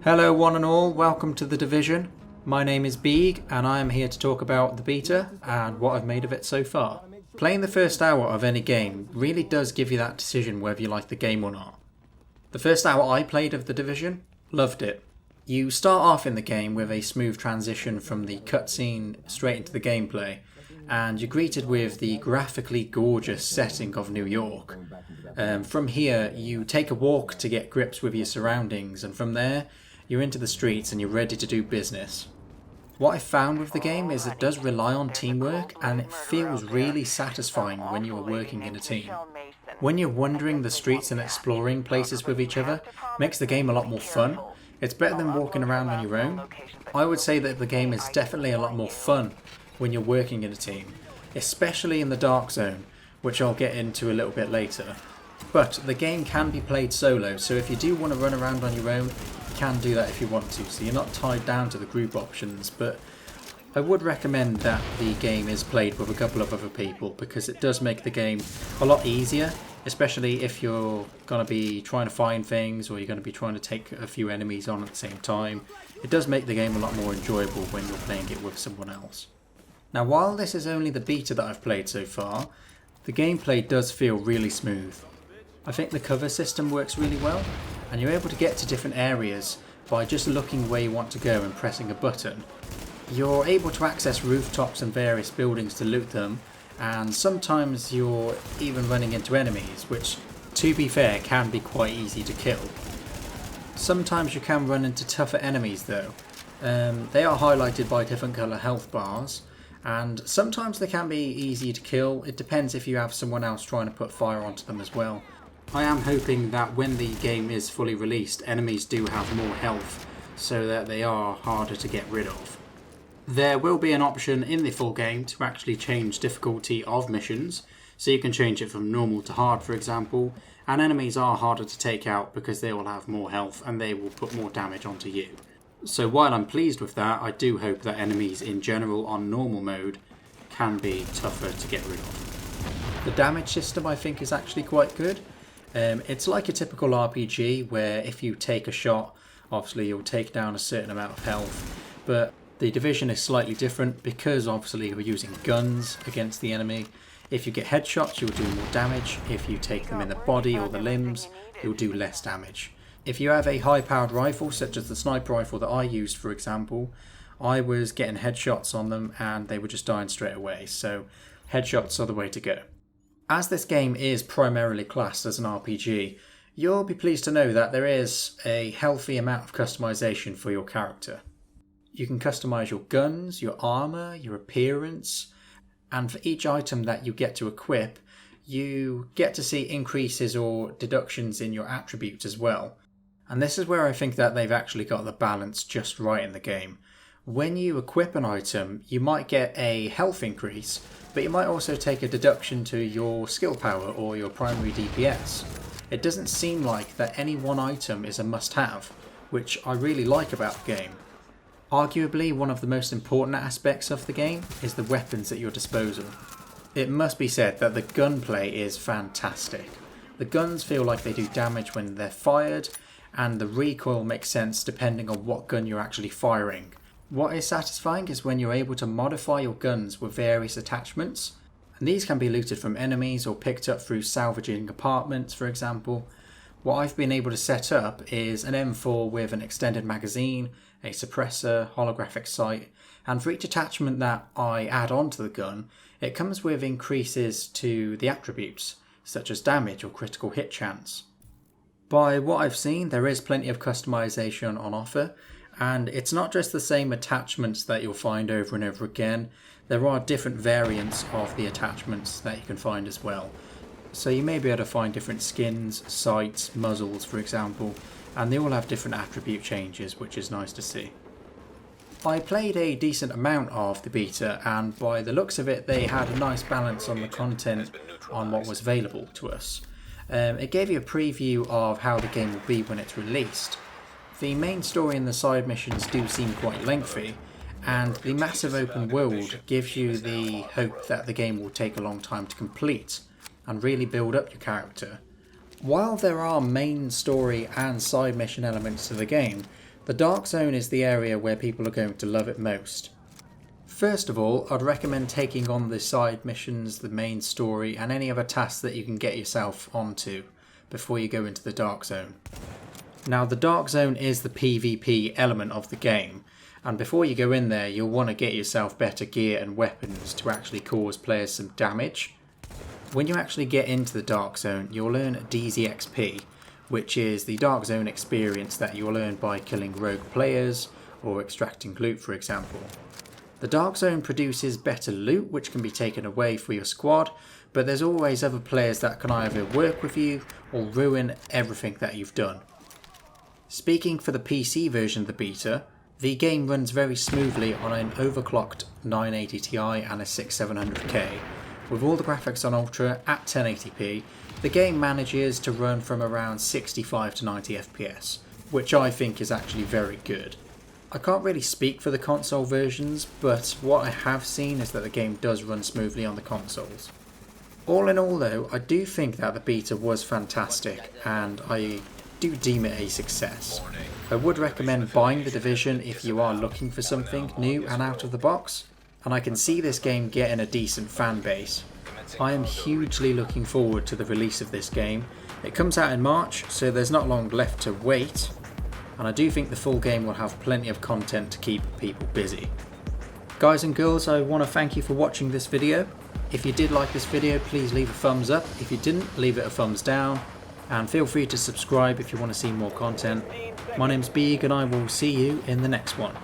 Hello one and all, welcome to The Division. My name is Beeg and I am here to talk about the beta and what I've made of it so far. Playing the first hour of any game really does give you that decision whether you like the game or not. The first hour I played of The Division, loved it. You start off in the game with a smooth transition from the cutscene straight into the gameplay, and you're greeted with the graphically gorgeous setting of New York. From here, you take a walk to get grips with your surroundings, and from there, you're into the streets and you're ready to do business. What I found with the game is it does rely on teamwork, and it feels really satisfying when you are working in a team. When you're wandering the streets and exploring places with each other, makes the game a lot more fun. It's better than walking around on your own. I would say that the game is definitely a lot more fun when you're working in a team, especially in the dark zone, which I'll get into a little bit later. But the game can be played solo, so if you do want to run around on your own, you can do that if you want to, so you're not tied down to the group options. But I would recommend that the game is played with a couple of other people, because it does make the game a lot easier, especially if you're going to be trying to find things or you're going to be trying to take a few enemies on at the same time. It does make the game a lot more enjoyable when you're playing it with someone else. Now, while this is only the beta that I've played so far, the gameplay does feel really smooth. I think the cover system works really well, and you're able to get to different areas by just looking where you want to go and pressing a button. You're able to access rooftops and various buildings to loot them, and sometimes you're even running into enemies, which, to be fair, can be quite easy to kill. Sometimes you can run into tougher enemies though. They are highlighted by different colour health bars, and sometimes they can be easy to kill. It depends if you have someone else trying to put fire onto them as well. I am hoping that when the game is fully released, enemies do have more health, so that they are harder to get rid of. There will be an option in the full game to actually change difficulty of missions, so you can change it from normal to hard, for example, and enemies are harder to take out because they will have more health and they will put more damage onto you. So while I'm pleased with that, I do hope that enemies in general on normal mode can be tougher to get rid of. The damage system I think is actually quite good. It's like a typical RPG where if you take a shot, obviously you'll take down a certain amount of health, but the Division is slightly different because obviously you're using guns against the enemy. If you get headshots, you'll do more damage. If you take them in the body or the limbs, you'll do less damage. If you have a high-powered rifle, such as the sniper rifle that I used, for example, I was getting headshots on them and they were just dying straight away, so headshots are the way to go. As this game is primarily classed as an RPG, you'll be pleased to know that there is a healthy amount of customization for your character. You can customize your guns, your armor, your appearance, and for each item that you get to equip, you get to see increases or deductions in your attributes as well. And this is where I think that they've actually got the balance just right in the game. When you equip an item, you might get a health increase, but you might also take a deduction to your skill power or your primary DPS. It doesn't seem like that any one item is a must-have, which I really like about the game. Arguably, one of the most important aspects of the game is the weapons at your disposal. It must be said that the gunplay is fantastic. The guns feel like they do damage when they're fired, and the recoil makes sense depending on what gun you're actually firing. What is satisfying is when you're able to modify your guns with various attachments, and these can be looted from enemies or picked up through salvaging apartments, for example. What I've been able to set up is an M4 with an extended magazine, a suppressor, holographic sight, and for each attachment that I add onto the gun, it comes with increases to the attributes, such as damage or critical hit chance. By what I've seen, there is plenty of customization on offer, and it's not just the same attachments that you'll find over and over again. There are different variants of the attachments that you can find as well. So you may be able to find different skins, sights, muzzles for example, and they all have different attribute changes, which is nice to see. I played a decent amount of the beta, and by the looks of it they had a nice balance on the content on what was available to us. It gave you a preview of how the game will be when it's released. The main story and the side missions do seem quite lengthy, and the massive open world gives you the hope that the game will take a long time to complete and really build up your character. While there are main story and side mission elements to the game, The Dark Zone is the area where people are going to love it most. First of all, I'd recommend taking on the side missions, the main story, and any other tasks that you can get yourself onto before you go into the Dark Zone. Now, the Dark Zone is the PvP element of the game, and before you go in there, you'll want to get yourself better gear and weapons to actually cause players some damage. When you actually get into the Dark Zone, you'll earn DZXP, which is the Dark Zone experience that you'll earn by killing rogue players or extracting loot, for example. The Dark Zone produces better loot which can be taken away for your squad, but there's always other players that can either work with you or ruin everything that you've done. Speaking for the PC version of the beta, the game runs very smoothly on an overclocked 980 Ti and a 6700K. With all the graphics on Ultra at 1080p, the game manages to run from around 65 to 90 FPS, which I think is actually very good. I can't really speak for the console versions, but what I have seen is that the game does run smoothly on the consoles. All in all though, I do think that the beta was fantastic, and I do deem it a success. I would recommend buying The Division if you are looking for something new and out of the box, and I can see this game getting a decent fan base. I am hugely looking forward to the release of this game. It comes out in March, so there's not long left to wait, and I do think the full game will have plenty of content to keep people busy. Guys and girls, I want to thank you for watching this video. If you did like this video, please leave a thumbs up. If you didn't, leave it a thumbs down. And feel free to subscribe if you want to see more content. My name's Beeg and I will see you in the next one.